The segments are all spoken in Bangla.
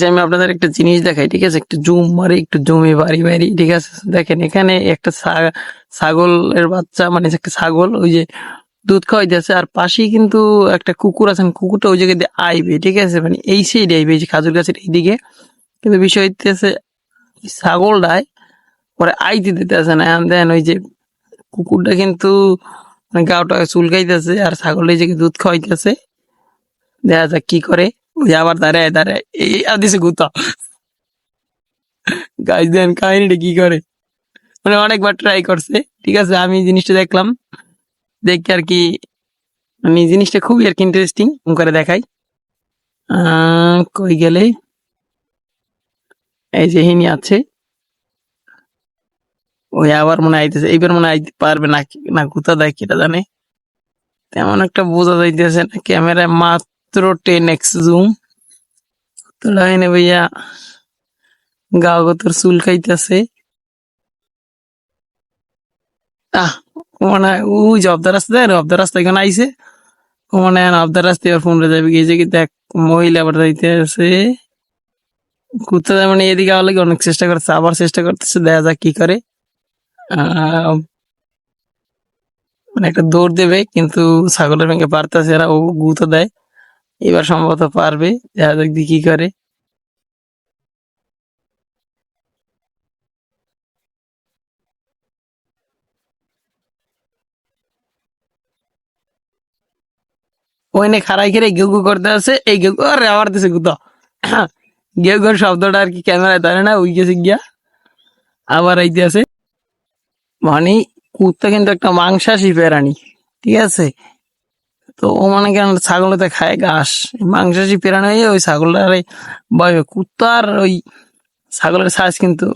যে আমি আপনাদের একটা জিনিস দেখাই, ঠিক আছে? একটু জুম মারি, একটু জমি বাড়ি বাড়ি, ঠিক আছে? দেখেন এখানে একটা ছাগলের বাচ্চা, মানে একটা ছাগল ওই যে দুধ খাওয়াইতেছে, আর পাশেই কিন্তু একটা কুকুর আছেন, কুকুরটা ওই জায়গায় দিয়ে আইবে, ঠিক আছে? মানে এই সাইডে আইবে, এই যে খাজুর গাছের এইদিকে। কিন্তু বিষয় হইতেছে ছাগলটায় পরে আইতে দিতেছে না। দেন ওই যে কুকুরটা কিন্তু মানে গাওটা চুলকাইতেছে, আর ছাগলটা এই যে দুধ খাওয়াইতেছে। দেখা যাক কি করে। ওই যে আবার দাঁড়ায় দাঁড়ায় এই আর দিছে গুতা। গাছ দেন কাহিনীটা কি করে, মানে অনেকবার ট্রাই করছে, ঠিক আছে? আমি এই জিনিসটা দেখলাম, দেখি আর কি, মানে এই জিনিসটা খুবই আর কি ইন্টারেস্টিং করে দেখাই। কই গেলে, এই যে হিনি আছে, ওই আবার মনে আইতেছে, এইবার মনে আইতে পারবে না, না কোথা দেয় কেটা জানে। তেমন একটা বোঝা যাইতেছে না, ক্যামেরায় মাত্র 10x জুম। তো লাইনে ভাইয়া গা গতর চুল খাইতেছে। আহ মনে হয় ওই যে অব্দা রাস্তা দেয়, অব্দা রাস্তা এখানে আইছে। ও মনে হয় অব্দা রাস্তা এবার ফোন যাবে গিয়ে কি দেখ, মহিলা আবার যাইতে আছে কোথা যায়, মানে এদিকে আওয়ার লাগে অনেক চেষ্টা করছে, আবার চেষ্টা করতেছে, দেখা যাক কি করে। আহ মানে একটা দৌড় দেবে, কিন্তু ছাগলের ভেঙে পারতেছে না, ও গুঁতো দেয়। এবার সম্ভবত পারবে, দেখা যাক দি কি করে। ওইনে খাড়াই খেয়ে ঘেউ ঘেউ করতে আছে, এই ঘেউ আরে আবার দিছে গুঁতো। ঘেউ ঘেউ শব্দটা আর কি ক্যামেরায় ধরে না, ওই গেছে গিয়া আবার আইতে আছে। মানে কুত্তা কিন্তু একটা মাংসাশী প্রাণী, ঠিক আছে? তো ও মানে কেন ছাগলতে খায় ঘাস, মাংসাশী প্রাণী হয়ে ওই ছাগলটারে ভয় পায়। কুত্তা আর ওই ছাগলের সাইজ কিন্তু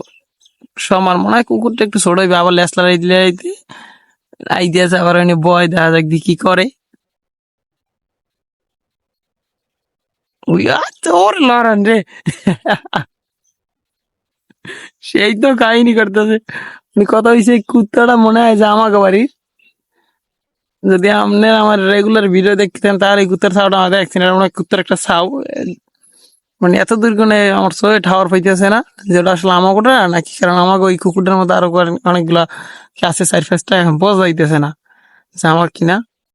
সমান, মনে হয় কুকুরটা একটু ছোট হইবে, আবার লেস লড়াই দিলে আইডিয়া আবার এনে বয়, দেখা যাক দি কি করে। ওই তোর লড়ান রে। সেই তো কাহিনী করতেছে। কথা হয়েছে কুত্তাটা মনে হয় যে আমাকে বাড়ির, যদি আপনি আমার রেগুলার ভিডিও দেখতেন তাহলে এই কুত্তার ছাউটা আমাদের দেখছেন, এটা মনে হয় কুত্তার একটা ছাউ। মানে এত দূর কোনে আমার শোয়ে ঠাওয়ার পাইতেছে না যেটা আসলে আমাকে নাকি, কারণ আমাকে ওই কুকুরটার মধ্যে আরো অনেকগুলা আছে, চার পাঁচটা, এখন বোঝা যাইতেছে না যে আমার কিনা।